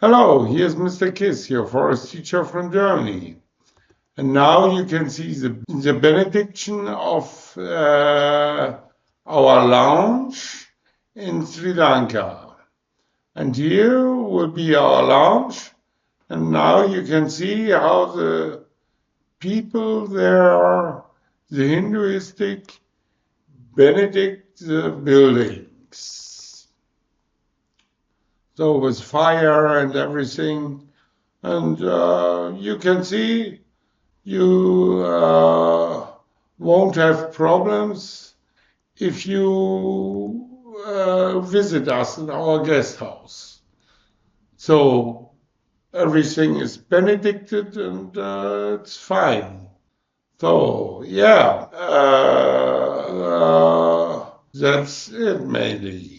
Hello, here's Mr. Kiss, your forest teacher from Germany. And now you can see the benediction of our lounge in Sri Lanka. And here will be our lounge. And now you can see how the people there, the Hinduistic, benedict the buildings. So with fire and everything. And you can see you won't have problems if you visit us in our guest house. So everything is benedicted and it's fine. So yeah, that's it mainly.